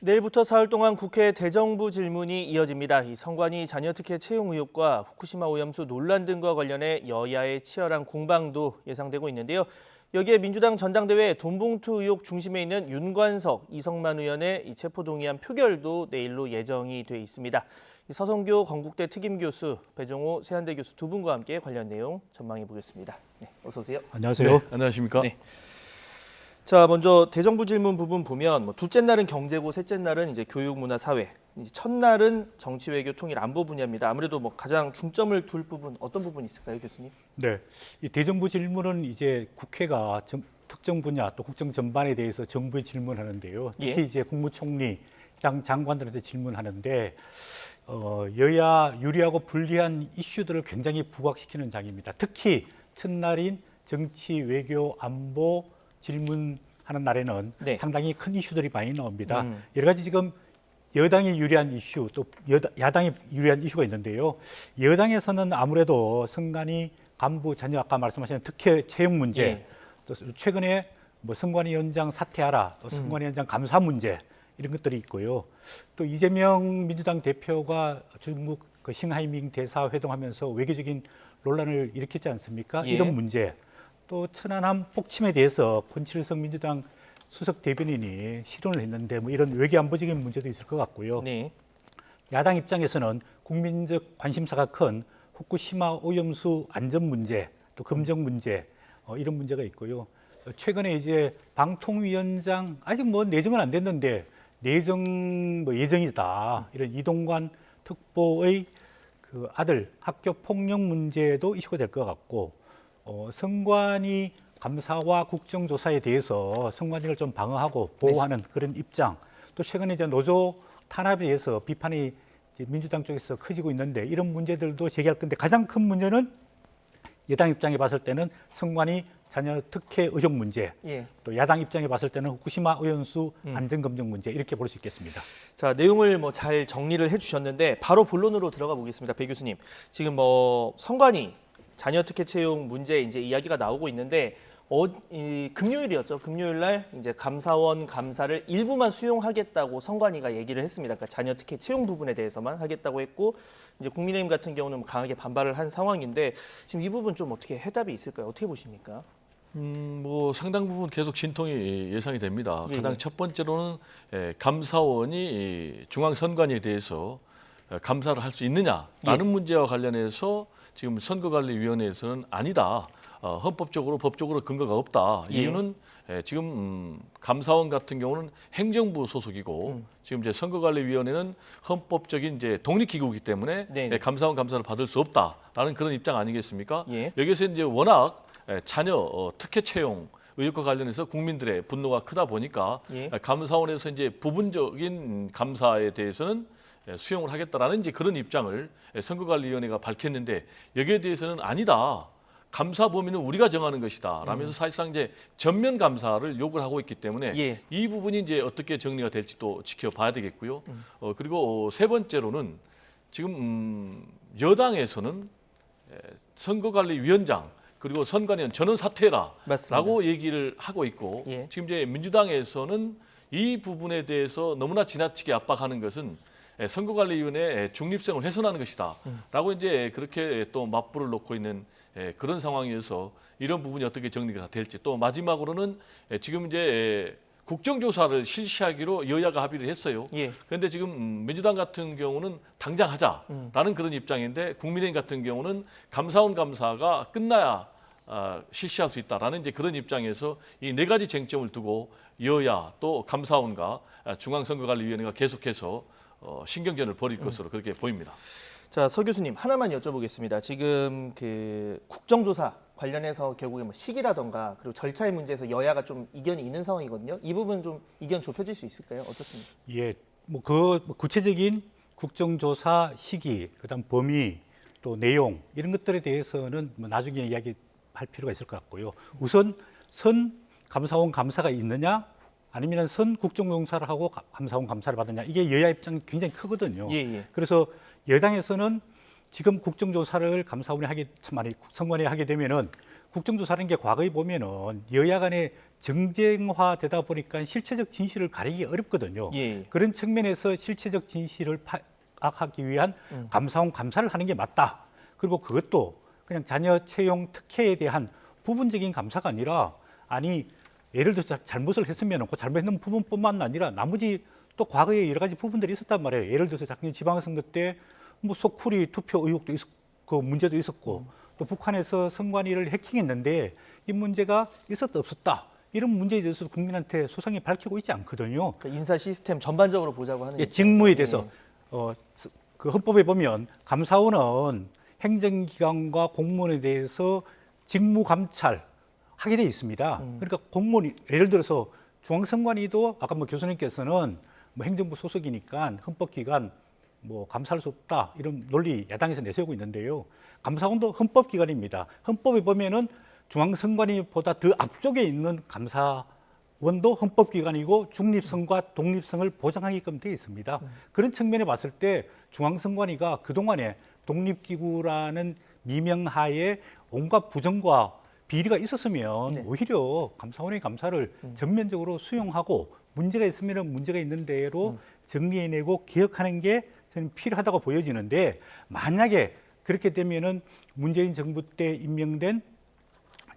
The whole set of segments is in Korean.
내일부터 사흘 동안 국회 대정부 질문이 이어집니다. 이 선관위 자녀 특혜 채용 의혹과 후쿠시마 오염수 논란 등과 관련해 여야의 치열한 공방도 예상되고 있는데요. 여기에 민주당 전당대회 돈봉투 의혹 중심에 있는 윤관석, 이성만 의원의 이 체포동의안 표결도 내일로 예정이 돼 있습니다. 서성교 건국대 특임교수, 배종호 세한대 교수 두 분과 함께 관련 내용 전망해 보겠습니다. 네, 어서 오세요. 안녕하세요. 네, 안녕하십니까? 네. 자, 먼저 대정부 질문 부분 보면 둘째 날은 경제고 셋째 날은 이제 교육, 문화, 사회, 이제 첫날은 정치, 외교, 통일, 안보 분야입니다. 아무래도 가장 중점을 둘 부분 어떤 부분이 있을까요, 교수님? 네, 이 대정부 질문은 이제 국회가 특정 분야 또 국정 전반에 대해서 정부에 질문하는데요. 특히 이제 국무총리, 당 장관들한테 질문하는데 여야 유리하고 불리한 이슈들을 굉장히 부각시키는 장입니다. 특히 첫날인 정치, 외교, 안보 질문하는 날에는 상당히 큰 이슈들이 많이 나옵니다. 여러 가지 지금 여당이 유리한 이슈 또 야당이 유리한 이슈가 있는데요. 여당에서는 아무래도 선관위 간부 자녀 아까 말씀하신 특혜 채용 문제, 또 최근에 선관위 원장 사퇴하라, 또 선관위 원장 감사 문제 이런 것들이 있고요. 또 이재명 민주당 대표가 중국 싱하이밍 대사 회동하면서 외교적인 논란을 일으켰지 않습니까? 이런 문제. 또 천안함 폭침에 대해서 권칠성 민주당 수석 대변인이 실언을 했는데 이런 외교안보적인 문제도 있을 것 같고요. 야당 입장에서는 국민적 관심사가 큰 후쿠시마 오염수 안전 문제, 또 검정 문제 이런 문제가 있고요. 최근에 이제 방통위원장 아직 내정은 안 됐는데 내정 예정이다 이런 이동관 특보의 그 아들 학교 폭력 문제도 이슈가 될 것 같고. 선관위 감사와 국정조사에 대해서 선관위를 좀 방어하고 보호하는 그런 입장. 또 최근에 이제 노조 탄압에 대해서 비판이 이제 민주당 쪽에서 커지고 있는데 이런 문제들도 제기할 건데 가장 큰 문제는 여당 입장에 봤을 때는 선관위 자녀 특혜 의혹 문제. 또 야당 입장에 봤을 때는 후쿠시마 오염수 안전검증 문제 이렇게 볼 수 있겠습니다. 자, 내용을 잘 정리를 해주셨는데 바로 본론으로 들어가 보겠습니다, 배 교수님. 지금 선관위 자녀 특혜 채용 문제 이제 이야기가 나오고 있는데 금요일이었죠. 금요일 날 이제 감사원 감사를 일부만 수용하겠다고 선관위가 얘기를 했습니다. 그러니까 자녀 특혜 채용 부분에 대해서만 하겠다고 했고 이제 국민의힘 같은 경우는 강하게 반발을 한 상황인데 지금 이 부분 좀 어떻게 해답이 있을까요? 어떻게 보십니까? 상당 부분 계속 진통이 예상이 됩니다. 가장 첫 번째로는 감사원이 중앙선관위에 대해서 감사를 할 수 있느냐라는 문제와 관련해서 지금 선거관리위원회에서는 아니다. 헌법적으로 법적으로 근거가 없다. 이유는 지금 감사원 같은 경우는 행정부 소속이고 지금 이제 선거관리위원회는 헌법적인 이제 독립기구이기 때문에 감사원 감사를 받을 수 없다라는 그런 입장 아니겠습니까? 여기서 이제 워낙 자녀 특혜 채용 의혹과 관련해서 국민들의 분노가 크다 보니까 감사원에서 이제 부분적인 감사에 대해서는 수용을 하겠다라는 이제 그런 입장을 선거관리위원회가 밝혔는데 여기에 대해서는 아니다. 감사 범위는 우리가 정하는 것이다. 라면서 사실상 이제 전면 감사를 요구를 하고 있기 때문에 이 부분이 이제 어떻게 정리가 될지 또 지켜봐야 되겠고요. 그리고 세 번째로는 지금 여당에서는 선거관리위원장 그리고 선관위원 전원 사퇴해라라고 얘기를 하고 있고 지금 이제 민주당에서는 이 부분에 대해서 너무나 지나치게 압박하는 것은 선거관리위원회의 중립성을 훼손하는 것이다라고 이제 그렇게 또 맞불을 놓고 있는 그런 상황이어서 이런 부분이 어떻게 정리가 될지 또 마지막으로는 지금 이제 국정조사를 실시하기로 여야가 합의를 했어요. 그런데 지금 민주당 같은 경우는 당장 하자라는 그런 입장인데 국민의힘 같은 경우는 감사원 감사가 끝나야 실시할 수 있다라는 이제 그런 입장에서 이 네 가지 쟁점을 두고 여야 또 감사원과 중앙선거관리위원회가 계속해서 신경전을 벌일 것으로 그렇게 보입니다. 자, 서 교수님 하나만 여쭤보겠습니다. 지금 그 국정조사 관련해서 결국에 시기라던가 그리고 절차의 문제에서 여야가 좀 이견이 있는 상황이거든요. 이 부분 좀 이견 좁혀질 수 있을까요? 어떻습니까? 구체적인 국정조사 시기, 그다음 범위, 또 내용 이런 것들에 대해서는 나중에 이야기할 필요가 있을 것 같고요. 우선 선 감사원 감사가 있느냐? 아니면 선 국정조사를 하고 감사원 감사를 받느냐 이게 여야 입장이 굉장히 크거든요. 그래서 여당에서는 지금 국정조사를 감사원이 선관위 하게 되면은 국정조사라는 게 과거에 보면은 여야 간의 정쟁화되다 보니까 실체적 진실을 가리기 어렵거든요. 예. 그런 측면에서 실체적 진실을 파악하기 위한 감사원 감사를 하는 게 맞다. 그리고 그것도 그냥 자녀 채용 특혜에 대한 부분적인 감사가 아니라 아니 예를 들어서 잘못을 했으면 그 잘못했는 부분뿐만 아니라 나머지 또 과거에 여러 가지 부분들이 있었단 말이에요. 예를 들어서 작년 지방선거 때 뭐 속풀이 투표 의혹도 그 문제도 있었고 또 북한에서 선관위를 해킹했는데 이 문제가 있었다 없었다 이런 문제에 대해서 국민한테 소상히 밝히고 있지 않거든요. 그러니까 인사 시스템 전반적으로 보자고 하는 예, 입장이죠. 직무에 대해서 예. 그 헌법에 보면 감사원은 행정기관과 공무원에 대해서 직무 감찰 하게 돼 있습니다. 그러니까 공무원 예를 들어서 중앙선관위도 아까 뭐 교수님께서는 뭐 행정부 소속이니까 헌법기관 뭐 감사할 수 없다 이런 논리 야당에서 내세우고 있는데요. 감사원도 헌법기관입니다. 헌법에 보면은 중앙선관위보다 더 앞쪽에 있는 감사원도 헌법기관이고 중립성과 독립성을 보장하게끔 되어 있습니다. 그런 측면에 봤을 때 중앙선관위가 그동안에 독립기구라는 미명하에 온갖 부정과 비리가 있었으면 네. 오히려 감사원의 감사를 전면적으로 수용하고 문제가 있으면 문제가 있는 대로 정리해내고 개혁하는 게 저는 필요하다고 보여지는데 만약에 그렇게 되면은 문재인 정부 때 임명된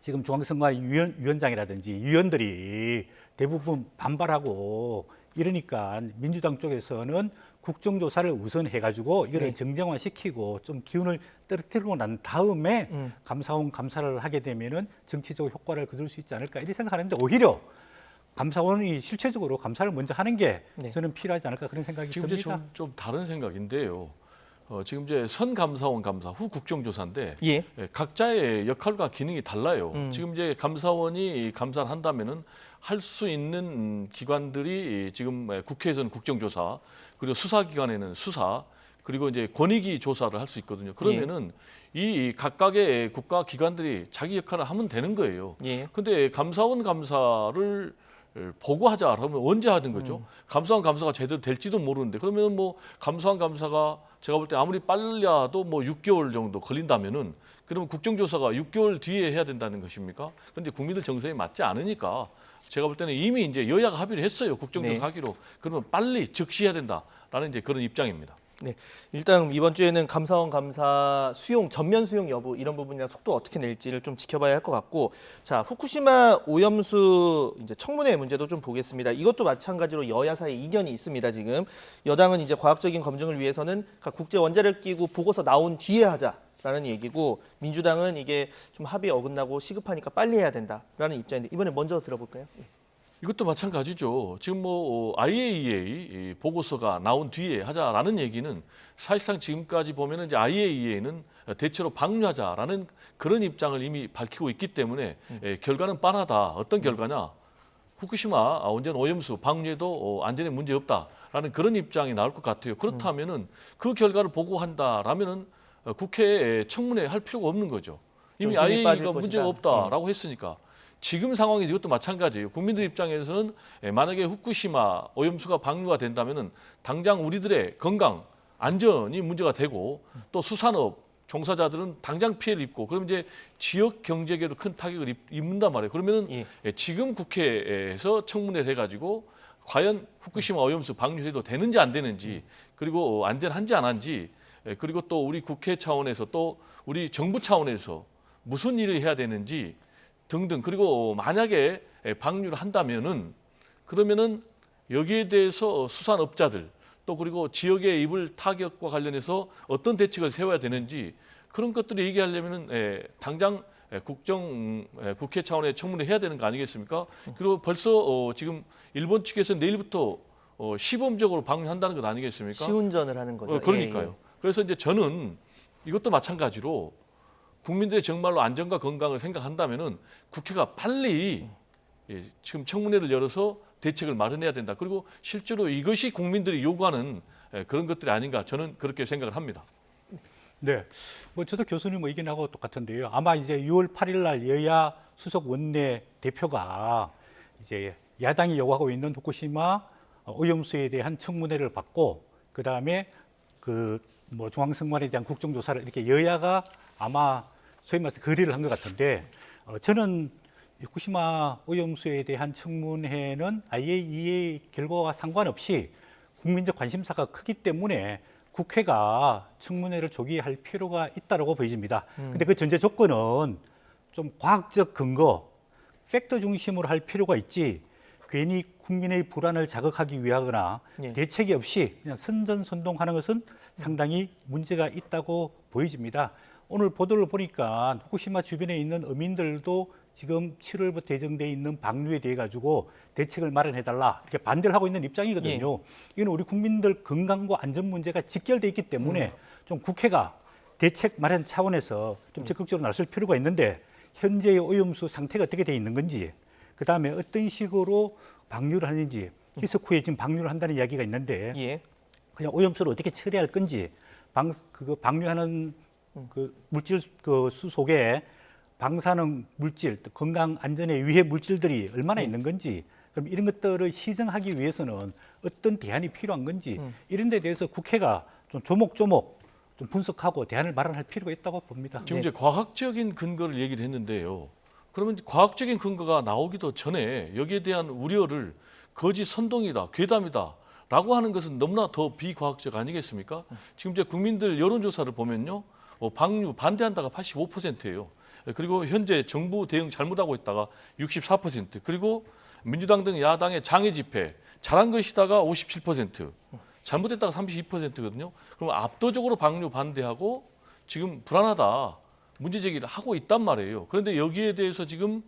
지금 중앙선관위 위원장이라든지 위원들이 대부분 반발하고 이러니까 민주당 쪽에서는 국정조사를 우선 해가지고 이거를 네. 정쟁화시키고 좀 기운을 떨어뜨리고 난 다음에 감사원 감사를 하게 되면은 정치적 효과를 거둘 수 있지 않을까 이렇게 생각하는데 오히려 감사원이 실체적으로 감사를 먼저 하는 게 네. 저는 필요하지 않을까 그런 생각이 지금 이제 듭니다. 좀 다른 생각인데요. 지금 이제 선 감사원 감사 후 국정조사인데 예. 각자의 역할과 기능이 달라요. 지금 이제 감사원이 감사를 한다면은 할 수 있는 기관들이 지금 국회에서는 국정조사, 그리고 수사기관에는 수사, 그리고 이제 권익위 조사를 할 수 있거든요. 그러면은 이 각각의 국가 기관들이 자기 역할을 하면 되는 거예요. 예. 근데 감사원 감사를 보고하자 그러면 언제 하는 거죠? 감사원 감사가 제대로 될지도 모르는데 그러면 뭐 감사원 감사가 제가 볼 때 아무리 빨라도 뭐 6개월 정도 걸린다면은 그러면 국정조사가 6개월 뒤에 해야 된다는 것입니까? 근데 국민들 정서에 맞지 않으니까 제가 볼 때는 이미 이제 여야가 합의를 했어요. 국정조사 네. 하기로. 그러면 빨리 즉시 해야 된다라는 이제 그런 입장입니다. 네, 일단 이번 주에는 감사원 감사 수용 전면 수용 여부 이런 부분이랑 속도 어떻게 낼지를 좀 지켜봐야 할 것 같고, 자 후쿠시마 오염수 이제 청문회 문제도 좀 보겠습니다. 이것도 마찬가지로 여야 사이 이견이 있습니다. 지금 여당은 이제 과학적인 검증을 위해서는 국제 원자력 기구 보고서 나온 뒤에 하자라는 얘기고, 민주당은 이게 좀 합의에 어긋나고 시급하니까 빨리 해야 된다라는 입장인데 이번에 먼저 들어볼까요? 이것도 마찬가지죠. 지금 뭐 IAEA 보고서가 나온 뒤에 하자라는 얘기는 사실상 지금까지 보면은 이제 IAEA는 대체로 방류하자라는 그런 입장을 이미 밝히고 있기 때문에 결과는 뻔하다. 어떤 결과냐? 후쿠시마 원전 오염수 방류에도 안전에 문제 없다라는 그런 입장이 나올 것 같아요. 그렇다면은 그 결과를 보고한다라면은 국회에 청문회 할 필요가 없는 거죠. 이미 좀 힘이 빠질 IAEA가 문제가 것이다. 없다라고 했으니까. 지금 상황이 이것도 마찬가지예요. 국민들 입장에서는 만약에 후쿠시마 오염수가 방류가 된다면은 당장 우리들의 건강, 안전이 문제가 되고 또 수산업 종사자들은 당장 피해를 입고 그럼 이제 지역 경제에도 큰 타격을 입는단 말이에요. 그러면은 지금 국회에서 청문회를 해가지고 과연 후쿠시마 오염수 방류해도 되는지 안 되는지, 그리고 안전한지 안 한지, 그리고 또 우리 국회 차원에서 또 우리 정부 차원에서 무슨 일을 해야 되는지 등등, 그리고 만약에 방류를 한다면은 그러면은 여기에 대해서 수산업자들 또 그리고 지역에 입을 타격과 관련해서 어떤 대책을 세워야 되는지 그런 것들을 얘기하려면은 당장 국회 차원의 청문회 해야 되는 거 아니겠습니까? 그리고 벌써 지금 일본 측에서 내일부터 시범적으로 방류한다는 것 아니겠습니까? 시운전을 하는 거죠. 그러니까요. 그래서 이제 저는 이것도 마찬가지로 국민들의 정말로 안전과 건강을 생각한다면은 국회가 빨리 지금 청문회를 열어서 대책을 마련해야 된다. 그리고 실제로 이것이 국민들이 요구하는 그런 것들이 아닌가, 저는 그렇게 생각을 합니다. 네, 뭐 저도 교수님 의견하고 똑같은데요. 아마 이제 6월 8일 날 여야 수석 원내 대표가 이제 야당이 요구하고 있는 후쿠시마 오염수에 대한 청문회를 받고 그 다음에 그 뭐 중앙선관위에 대한 국정조사를 이렇게 여야가 아마 소위 말해서 거래를 한 것 같은데 저는 후쿠시마 오염수에 대한 청문회는 IAEA 결과와 상관없이 국민적 관심사가 크기 때문에 국회가 청문회를 조기에 할 필요가 있다고 보여집니다. 근데 그 전제 조건은 좀 과학적 근거, 팩트 중심으로 할 필요가 있지 괜히 국민의 불안을 자극하기 위하거나 예. 대책이 없이 그냥 선전선동하는 것은 상당히 문제가 있다고 보여집니다. 오늘 보도를 보니까 후쿠시마 주변에 있는 어민들도 지금 7월부터 예정돼 있는 방류에 대해 가지고 대책을 마련해달라 이렇게 반대를 하고 있는 입장이거든요. 이건 우리 국민들 건강과 안전 문제가 직결돼 있기 때문에 좀 국회가 대책 마련 차원에서 좀 적극적으로 나설 필요가 있는데 현재의 오염수 상태가 어떻게 돼 있는 건지, 그 다음에 어떤 식으로 방류를 하는지, 희석후에 지금 방류를 한다는 이야기가 있는데 예. 그냥 오염수를 어떻게 처리할 건지, 방류하는 그 물질 그 수 속에 방사능 물질, 또 건강 안전에 위해 물질들이 얼마나 있는 건지, 그럼 이런 것들을 시정하기 위해서는 어떤 대안이 필요한 건지 이런 데 대해서 국회가 좀 조목조목 좀 분석하고 대안을 마련할 필요가 있다고 봅니다. 지금 이제 과학적인 근거를 얘기를 했는데요. 그러면 과학적인 근거가 나오기도 전에 여기에 대한 우려를 거짓 선동이다, 괴담이다라고 하는 것은 너무나 더 비과학적 아니겠습니까? 지금 이제 국민들 여론조사를 보면요, 방류 반대한다가 85%예요. 그리고 현재 정부 대응 잘못하고 있다가 64%, 그리고 민주당 등 야당의 장애 집회 잘한 것이다가 57%, 잘못했다가 32%거든요. 그럼 압도적으로 방류 반대하고 지금 불안하다, 문제 제기를 하고 있단 말이에요. 그런데 여기에 대해서 지금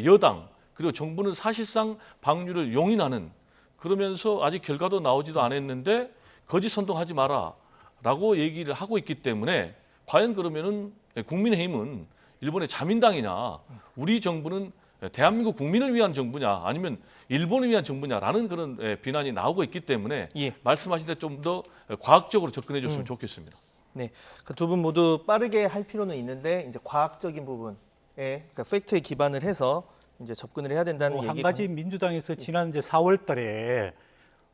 여당 그리고 정부는 사실상 방류를 용인하는, 그러면서 아직 결과도 나오지도 않았는데 거짓 선동하지 마라라고 얘기를 하고 있기 때문에 과연 그러면은 국민의힘은 일본의 자민당이냐, 우리 정부는 대한민국 국민을 위한 정부냐, 아니면 일본을 위한 정부냐라는 그런 비난이 나오고 있기 때문에 예. 말씀하신 대 좀 더 과학적으로 접근해 줬으면 좋겠습니다. 네, 그 두 분 모두 빠르게 할 필요는 있는데 이제 과학적인 부분에, 그러니까 팩트에 기반을 해서 이제 접근을 해야 된다는 한 얘기. 가지 민주당에서 지난 이제 4월달에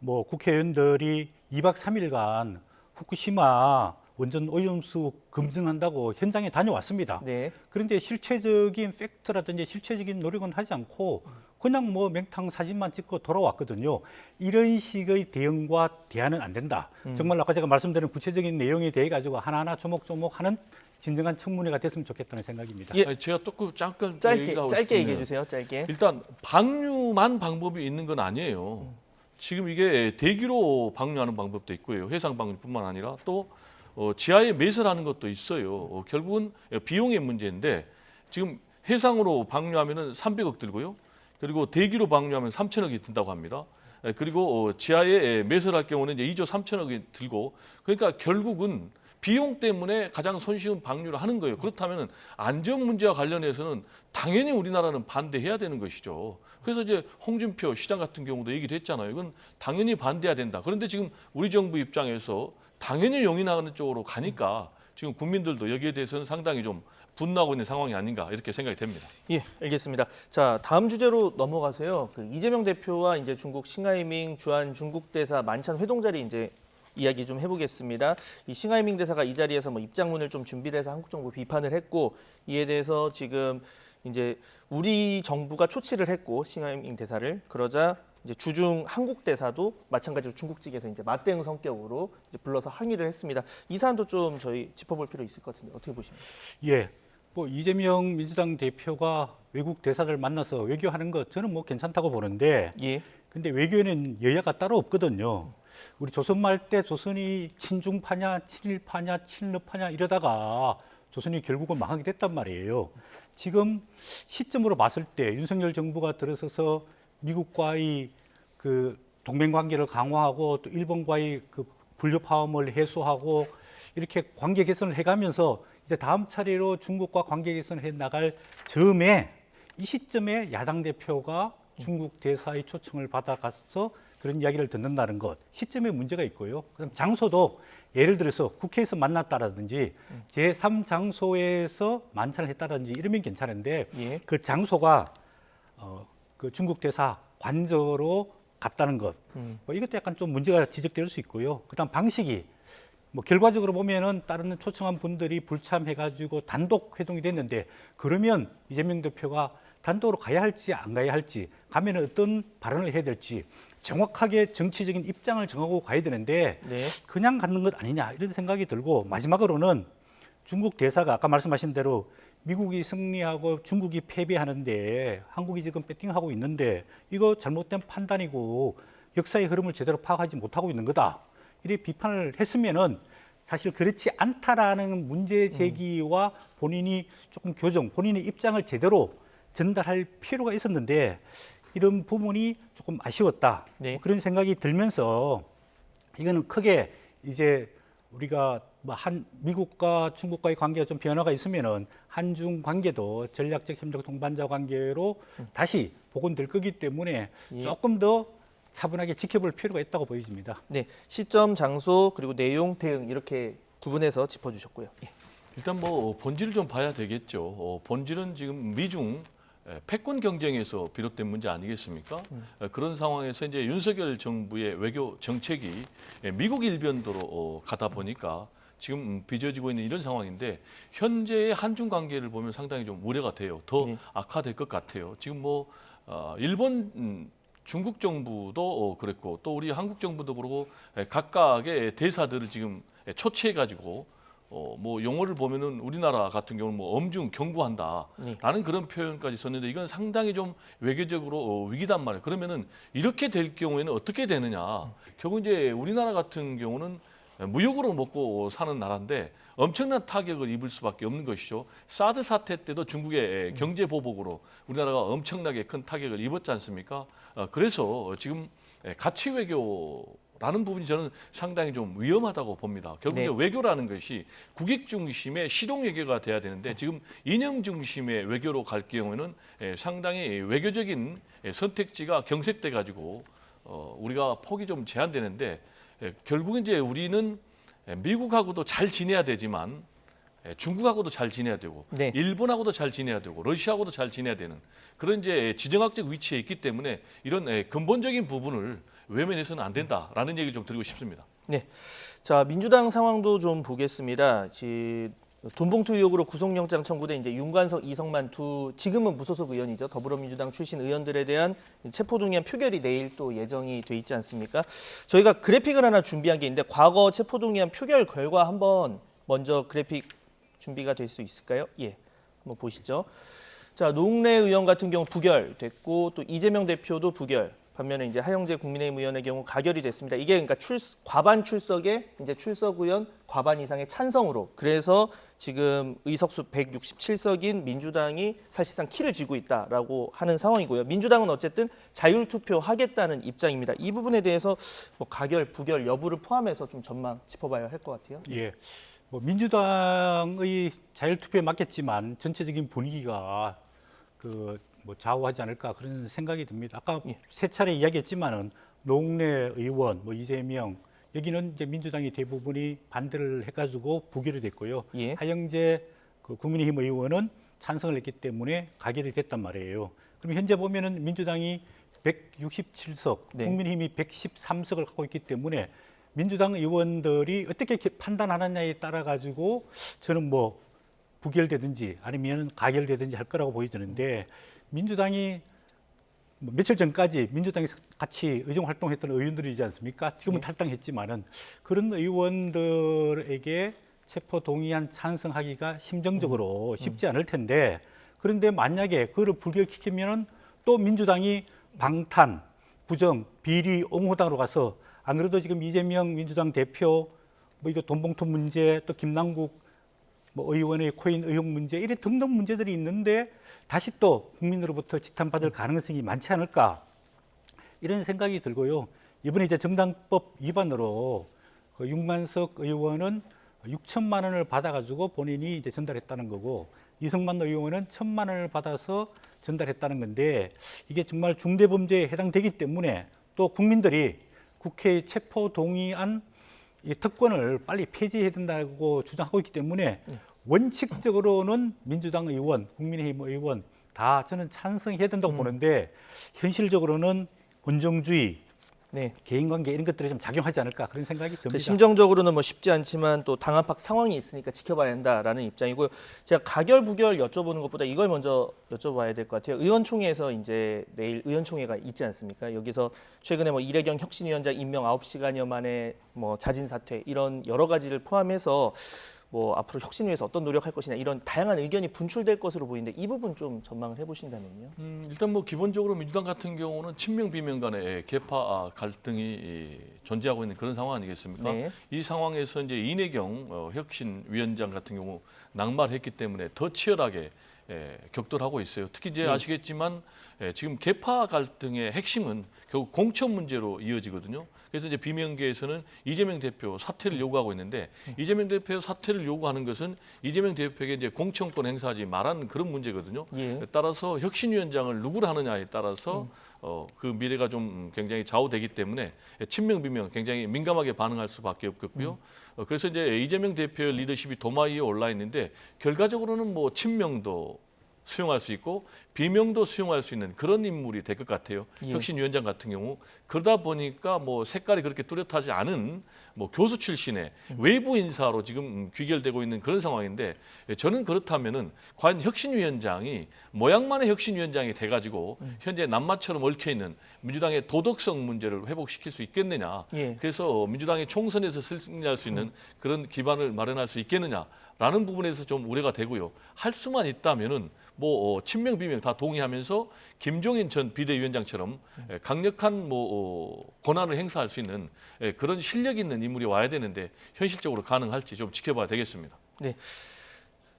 뭐 국회의원들이 2박 3일간 후쿠시마 원전 오염수 검증한다고 현장에 다녀왔습니다. 네. 그런데 실체적인 팩트라든지 실체적인 노력은 하지 않고 그냥 뭐 맹탕 사진만 찍고 돌아왔거든요. 이런 식의 대응과 대안은 안 된다. 정말 아까 제가 말씀드린 구체적인 내용에 대해 가지고 하나하나 조목조목 하는 진정한 청문회가 됐으면 좋겠다는 생각입니다. 예. 아니, 제가 조금 잠깐 짧게 얘기를 하고 짧게 싶은데요. 얘기해 주세요. 짧게. 일단 방류만 방법이 있는 건 아니에요. 지금 이게 대기로 방류하는 방법도 있고요. 해상 방류뿐만 아니라 또 지하에 매설하는 것도 있어요. 결국은 비용의 문제인데 지금 해상으로 방류하면은 300억 들고요. 그리고 대기로 방류하면 3천억이 든다고 합니다. 그리고 지하에 매설할 경우는 이제 2조 3천억이 들고, 그러니까 결국은 비용 때문에 가장 손쉬운 방류를 하는 거예요. 그렇다면 안전 문제와 관련해서는 당연히 우리나라는 반대해야 되는 것이죠. 그래서 이제 홍준표 시장 같은 경우도 얘기를 했잖아요. 이건 당연히 반대해야 된다. 그런데 지금 우리 정부 입장에서 당연히 용인하는 쪽으로 가니까 지금 국민들도 여기에 대해서는 상당히 좀 분노하고 있는 상황이 아닌가 이렇게 생각이 됩니다. 예, 알겠습니다. 자, 다음 주제로 넘어가서요. 그 이재명 대표와 이제 중국 싱하이밍 주한 중국 대사 만찬 회동 자리 이제 이야기 좀 해보겠습니다. 이 싱하이밍 대사가 이 자리에서 뭐 입장문을 좀 준비를 해서 한국 정부 비판을 했고, 이에 대해서 지금 이제 우리 정부가 초치를 했고 싱하이밍 대사를, 그러자 이제 주중 한국 대사도 마찬가지로 중국 측에서 이제 맞대응 성격으로 이제 불러서 항의를 했습니다. 이 사안도 좀 저희 짚어볼 필요 있을 것 같은데 어떻게 보십니까? 예, 뭐 이재명 민주당 대표가 외국 대사들 만나서 외교하는 것 저는 뭐 괜찮다고 보는데, 예. 근데 외교에는 여야가 따로 없거든요. 우리 조선 말 때 조선이 친중파냐, 친일파냐, 친러파냐 이러다가 조선이 결국은 망하게 됐단 말이에요. 지금 시점으로 봤을 때 윤석열 정부가 들어서서 미국과의 그 동맹 관계를 강화하고 또 일본과의 그 불협화음을 해소하고 이렇게 관계 개선을 해가면서 이제 다음 차례로 중국과 관계 개선을 해 나갈 즈음에 이 시점에 야당 대표가 중국 대사의 초청을 받아가서 그런 이야기를 듣는다는 것, 시점에 문제가 있고요. 그다음 장소도 예를 들어서 국회에서 만났다라든지 제3장소에서 만찬을 했다든지 이러면 괜찮은데, 예. 그 장소가 그 중국 대사 관저로 갔다는 것, 뭐 이것도 약간 좀 문제가 지적될 수 있고요. 그다음 방식이 뭐 결과적으로 보면은 다른 초청한 분들이 불참해가지고 단독 회동이 됐는데, 그러면 이재명 대표가 단독으로 가야 할지 안 가야 할지, 가면 어떤 발언을 해야 될지 정확하게 정치적인 입장을 정하고 가야 되는데 네. 그냥 갖는 것 아니냐 이런 생각이 들고, 마지막으로는 중국 대사가 아까 말씀하신 대로 미국이 승리하고 중국이 패배하는데 한국이 지금 배팅하고 있는데 이거 잘못된 판단이고 역사의 흐름을 제대로 파악하지 못하고 있는 거다, 이렇게 비판을 했으면은 사실 그렇지 않다라는 문제 제기와 본인이 조금 교정, 본인의 입장을 제대로 전달할 필요가 있었는데 이런 부분이 조금 아쉬웠다. 네. 그런 생각이 들면서 이거는 크게 이제 우리가 미국과 중국과의 관계가 좀 변화가 있으면은 한중 관계도 전략적 협력 동반자 관계로 다시 복원될 거기 때문에 예. 조금 더 차분하게 지켜볼 필요가 있다고 보여집니다. 네, 시점, 장소 그리고 내용, 대응 이렇게 구분해서 짚어주셨고요. 예. 일단 뭐 본질을 좀 봐야 되겠죠. 본질은 지금 미중 패권 경쟁에서 비롯된 문제 아니겠습니까? 그런 상황에서 이제 윤석열 정부의 외교 정책이 미국 일변도로 가다 보니까 지금 빚어지고 있는 이런 상황인데, 현재의 한중 관계를 보면 상당히 좀 우려가 돼요. 더 악화될 것 같아요. 지금 뭐 일본 중국 정부도 그랬고 또 우리 한국 정부도 그러고 각각의 대사들을 지금 초치해 가지고 뭐 용어를 보면은 우리나라 같은 경우는 뭐 엄중 경고한다라는 그런 표현까지 썼는데, 이건 상당히 좀 외교적으로 위기단 말이에요. 그러면은 이렇게 될 경우에는 어떻게 되느냐? 결국 이제 우리나라 같은 경우는 무역으로 먹고 사는 나라인데 엄청난 타격을 입을 수밖에 없는 것이죠. 사드 사태 때도 중국의 경제 보복으로 우리나라가 엄청나게 큰 타격을 입었지 않습니까? 그래서 지금 가치 외교라는 부분이 저는 상당히 좀 위험하다고 봅니다. 결국 네. 외교라는 것이 국익 중심의 실용 외교가 돼야 되는데 지금 이념 중심의 외교로 갈 경우에는 상당히 외교적인 선택지가 경색돼 가지고 우리가 폭이 좀 제한되는데, 결국은 이제 우리는 미국하고도 잘 지내야 되지만 중국하고도 잘 지내야 되고 네. 일본하고도 잘 지내야 되고 러시아하고도 잘 지내야 되는 그런 이제 지정학적 위치에 있기 때문에 이런 근본적인 부분을 외면해서는 안 된다라는 얘기를 좀 드리고 싶습니다. 네, 자 민주당 상황도 좀 보겠습니다. 돈봉투 의혹으로 구속영장 청구된 이제 윤관석, 이성만 두 지금은 무소속 의원이죠. 더불어민주당 출신 의원들에 대한 체포동의안 표결이 내일 또 예정이 돼 있지 않습니까? 저희가 그래픽을 하나 준비한 게 있는데 과거 체포동의안 표결 결과 한번 먼저 그래픽 준비가 될 수 있을까요? 예, 한번 보시죠. 자, 노웅래 의원 같은 경우 부결됐고 또 이재명 대표도 부결. 반면에 이제 하영재 국민의힘 의원의 경우 가결이 됐습니다. 이게 그러니까 과반 출석에 이제 출석 의원 과반 이상의 찬성으로, 그래서 지금 의석수 167석인 민주당이 사실상 키를 쥐고 있다라고 하는 상황이고요. 민주당은 어쨌든 자율 투표하겠다는 입장입니다. 이 부분에 대해서 뭐 가결, 부결 여부를 포함해서 좀 전망 짚어봐야 할 것 같아요. 예. 뭐 민주당의 자율 투표에 맞겠지만 전체적인 분위기가 뭐 좌우하지 않을까 그런 생각이 듭니다. 아까 세 차례 이야기했지만은 노웅래 의원, 뭐 이재명 여기는 이제 민주당이 대부분이 반대를 해가지고 부결이 됐고요. 예. 하영재 국민의힘 의원은 찬성을 했기 때문에 가결이 됐단 말이에요. 그럼 현재 보면은 민주당이 167석, 네. 국민의힘이 113석을 갖고 있기 때문에 민주당 의원들이 어떻게 판단하느냐에 따라 가지고 저는 뭐 부결되든지 아니면 가결되든지 할 거라고 보여지는데, 민주당이 며칠 전까지 민주당이 같이 의정 활동했던 의원들이지 않습니까? 지금은 탈당했지만은 그런 의원들에게 체포 동의안 찬성하기가 심정적으로 쉽지 않을 텐데, 그런데 만약에 그거를 불결시키면은 또 민주당이 방탄, 부정, 비리, 옹호당으로 가서, 안 그래도 지금 이재명 민주당 대표 뭐 이거 돈봉투 문제, 또 김남국 뭐 의원의 코인 의혹 문제, 이런 등등 문제들이 있는데 다시 또 국민으로부터 지탄받을 가능성이 많지 않을까, 이런 생각이 들고요. 이번에 이제 정당법 위반으로 윤관석 의원은 6천만 원을 받아가지고 본인이 이제 전달했다는 거고, 이성만 의원은 1,000만 원을 받아서 전달했다는 건데, 이게 정말 중대범죄에 해당되기 때문에 또 국민들이 국회 체포 동의안 이 특권을 빨리 폐지해야 된다고 주장하고 있기 때문에 원칙적으로는 민주당 의원, 국민의힘 의원 다 저는 찬성해야 된다고 보는데, 현실적으로는 권정주의, 네. 개인관계 이런 것들이 좀 작용하지 않을까 그런 생각이 듭니다. 심정적으로는 뭐 쉽지 않지만 또 당합학 상황이 있으니까 지켜봐야 한다라는 입장이고요. 제가 가결 부결 여쭤보는 것보다 이걸 먼저 여쭤봐야 될 것 같아요. 의원총회에서 이제 내일 의원총회가 있지 않습니까? 여기서 최근에 뭐 이래경 혁신위원장 임명 9시간여 만에 뭐 자진 사퇴 이런 여러 가지를 포함해서 뭐 앞으로 혁신을 위해서 어떤 노력할 것이냐 이런 다양한 의견이 분출될 것으로 보이는데 이 부분 좀 전망을 해보신다면요. 일단 뭐 기본적으로 민주당 같은 경우는 친명 비명 간의 계파 갈등이 존재하고 있는 그런 상황 아니겠습니까? 네. 이 상황에서 이제 이내경 혁신위원장 같은 경우 낙마했기 때문에 더 치열하게 격돌하고 있어요. 특히 이제 네. 아시겠지만 지금 계파 갈등의 핵심은 결국 공천 문제로 이어지거든요. 그래서 이제 비명계에서는 이재명 대표 사퇴를 요구하고 있는데 이재명 대표 사퇴를 요구하는 것은 이재명 대표에게 이제 공천권 행사하지 말라는 그런 문제거든요. 예. 따라서 혁신위원장을 누구를 하느냐에 따라서 그 미래가 좀 굉장히 좌우되기 때문에 친명 비명 굉장히 민감하게 반응할 수밖에 없겠고요. 그래서 이제 이재명 대표의 리더십이 도마 위에 올라 있는데 결과적으로는 뭐 친명도 수용할 수 있고 비명도 수용할 수 있는 그런 인물이 될 것 같아요. 예. 혁신위원장 같은 경우 그러다 보니까 뭐 색깔이 그렇게 뚜렷하지 않은 뭐 교수 출신의 외부 인사로 지금 귀결되고 있는 그런 상황인데 저는 그렇다면은 과연 혁신위원장이 모양만의 혁신위원장이 돼가지고 현재 남마처럼 얽혀 있는 민주당의 도덕성 문제를 회복시킬 수 있겠느냐. 예. 그래서 민주당이 총선에서 승리할 수 있는 그런 기반을 마련할 수 있겠느냐라는 부분에서 좀 우려가 되고요. 할 수만 있다면은 뭐 친명 비명 다 동의하면서 김종인 전 비대위원장처럼 강력한 뭐 권한을 행사할 수 있는 그런 실력 있는 인물이 와야 되는데 현실적으로 가능할지 좀 지켜봐야 되겠습니다. 네.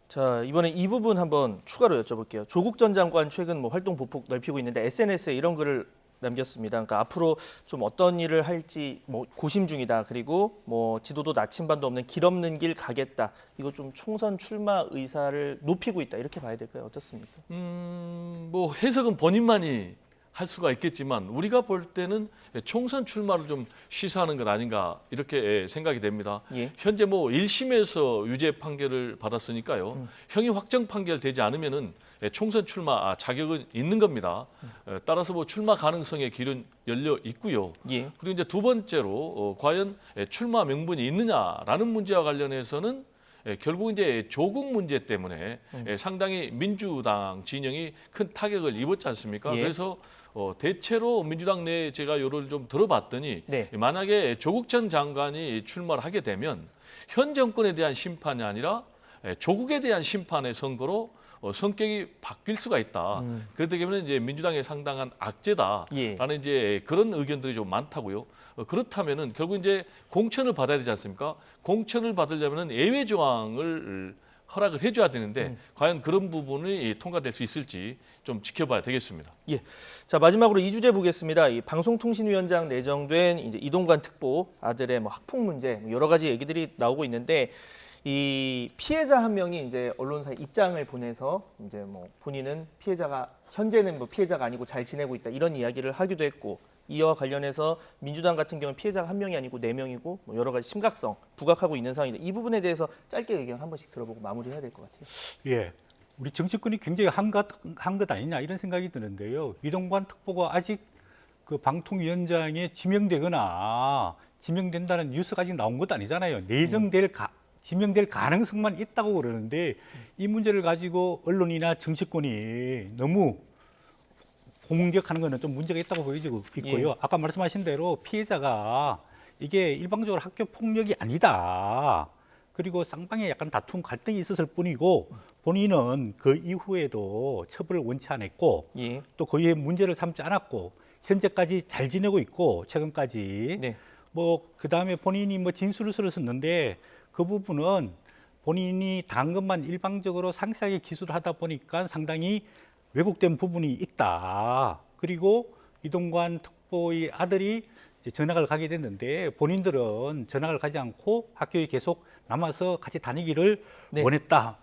자, 이번에 이 부분 한번 추가로 여쭤볼게요. 조국 전 장관 최근 뭐 활동 보폭 넓히고 있는데 SNS에 이런 글을 남겼습니다. 그러니까 앞으로 좀 어떤 일을 할지 뭐 고심 중이다. 그리고 뭐 지도도 나침반도 없는 길 없는 길 가겠다. 이거 좀 총선 출마 의사를 높이고 있다. 이렇게 봐야 될까요? 어떻습니까? 뭐 해석은 본인만이 할 수가 있겠지만 우리가 볼 때는 총선 출마를 좀 시사하는 것 아닌가 이렇게 생각이 됩니다. 예. 현재 뭐 1심에서 유죄 판결을 받았으니까요. 형이 확정 판결되지 않으면은 총선 출마 자격은 있는 겁니다. 따라서 뭐 출마 가능성의 길은 열려 있고요. 예. 그리고 이제 두 번째로 과연 출마 명분이 있느냐라는 문제와 관련해서는 결국 이제 조국 문제 때문에 상당히 민주당 진영이 큰 타격을 입었지 않습니까? 예. 그래서 대체로 민주당 내에 제가 요를 좀 들어봤더니 네. 만약에 조국 전 장관이 출마를 하게 되면 현 정권에 대한 심판이 아니라 조국에 대한 심판의 선거로 성격이 바뀔 수가 있다. 그렇기 때문에 이제 민주당의 상당한 악재다라는 예. 이제 그런 의견들이 좀 많다고요. 그렇다면은 결국 이제 공천을 받아야 되지 않습니까? 공천을 받으려면은 예외 조항을 허락을 해줘야 되는데 과연 그런 부분이 통과될 수 있을지 좀 지켜봐야 되겠습니다. 예. 자, 마지막으로 이 주제 보겠습니다. 이 방송통신위원장 내정된 이제 이동관 특보 아들의 뭐 학폭 문제 여러 가지 얘기들이 나오고 있는데 이 피해자 한 명이 이제 언론사에 입장을 보내서 이제 뭐 본인은 피해자가 현재는 뭐 피해자가 아니고 잘 지내고 있다 이런 이야기를 하기도 했고 이와 관련해서 민주당 같은 경우는 피해자가 한 명이 아니고 4명이고 뭐 여러 가지 심각성 부각하고 있는 상황인데 이 부분에 대해서 짧게 의견 한 번씩 들어보고 마무리해야 될 것 같아요. 예, 우리 정치권이 굉장히 한 것 아니냐 이런 생각이 드는데요. 이동관 특보가 아직 그 방통위원장에 지명된다는 뉴스가 아직 나온 것도 아니잖아요. 지명될 가능성만 있다고 그러는데 이 문제를 가지고 언론이나 정치권이 너무 공격하는 것은 좀 문제가 있다고 보여지고 있고요. 예. 아까 말씀하신 대로 피해자가 이게 일방적으로 학교 폭력이 아니다. 그리고 쌍방에 약간 다툼 갈등이 있었을 뿐이고 본인은 그 이후에도 처벌을 원치 않았고 예. 또 거기에 문제를 삼지 않았고 현재까지 잘 지내고 있고 최근까지 네. 뭐 그다음에 본인이 뭐 진술을 썼는데 그 부분은 본인이 단 것만 일방적으로 상세하게 기술을 하다 보니까 상당히 왜곡된 부분이 있다. 그리고 이동관 특보의 아들이 이제 전학을 가게 됐는데 본인들은 전학을 가지 않고 학교에 계속 남아서 같이 다니기를 네. 원했다.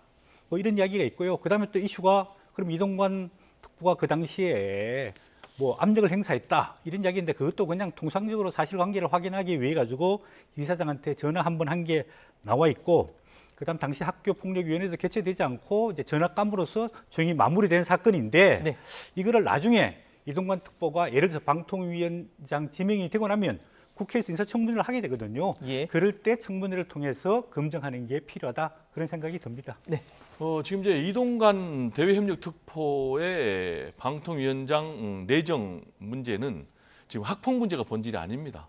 뭐 이런 이야기가 있고요. 그다음에 또 이슈가 그럼 이동관 특보가 그 당시에 뭐 압력을 행사했다 이런 이야기인데 그것도 그냥 통상적으로 사실관계를 확인하기 위해 가지고 이사장한테 전화 한 번 한 게 나와 있고 그다음 당시 학교폭력위원회도 개최되지 않고 이제 전학 간부로서 조용히 마무리된 사건인데 네. 이거를 나중에 이동관 특보가 예를 들어서 방통위원장 지명이 되고 나면 국회에서 인사청문회를 하게 되거든요. 예. 그럴 때 청문회를 통해서 검증하는 게 필요하다 그런 생각이 듭니다. 네. 지금 이제 이동관 대외협력특보의 방통위원장 내정 문제는 지금 학폭 문제가 본질이 아닙니다.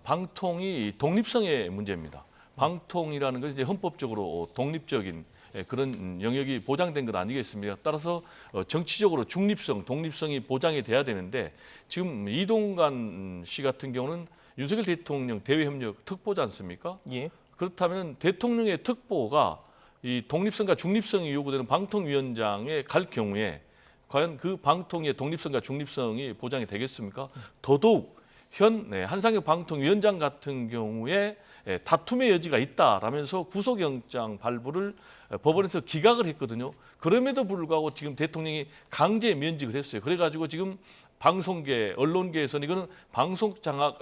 방통이 독립성의 문제입니다. 방통이라는 것이 이제 헌법적으로 독립적인 그런 영역이 보장된 것 아니겠습니까? 따라서 정치적으로 중립성, 독립성이 보장이 돼야 되는데 지금 이동관 씨 같은 경우는 윤석열 대통령 대외협력 특보지 않습니까? 예. 그렇다면 대통령의 특보가 이 독립성과 중립성이 요구되는 방통위원장에 갈 경우에 과연 그 방통의 독립성과 중립성이 보장이 되겠습니까? 더더욱 현 한상혁 방통위원장 같은 경우에 다툼의 여지가 있다라면서 구속영장 발부를 법원에서 기각을 했거든요. 그럼에도 불구하고 지금 대통령이 강제 면직을 했어요. 그래가지고 지금 방송계, 언론계에서는 이거는 방송 장악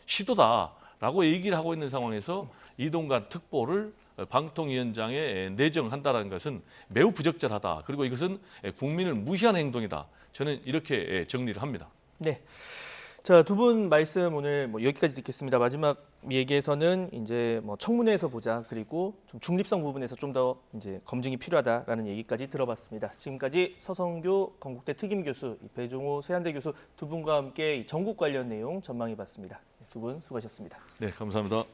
시도다라고 얘기를 하고 있는 상황에서 이동관 특보를 방통위원장에 내정한다는 것은 매우 부적절하다. 그리고 이것은 국민을 무시하는 행동이다. 저는 이렇게 정리를 합니다. 네. 자, 두 분 말씀 오늘 여기까지 듣겠습니다. 마지막 얘기에서는 이제 청문회에서 보자, 그리고 좀 중립성 부분에서 좀 더 이제 검증이 필요하다라는 얘기까지 들어봤습니다. 지금까지 서성교 건국대 특임 교수, 배종호 세한대 교수 두 분과 함께 이 전국 관련 내용 전망해봤습니다. 두 분 수고하셨습니다. 네, 감사합니다.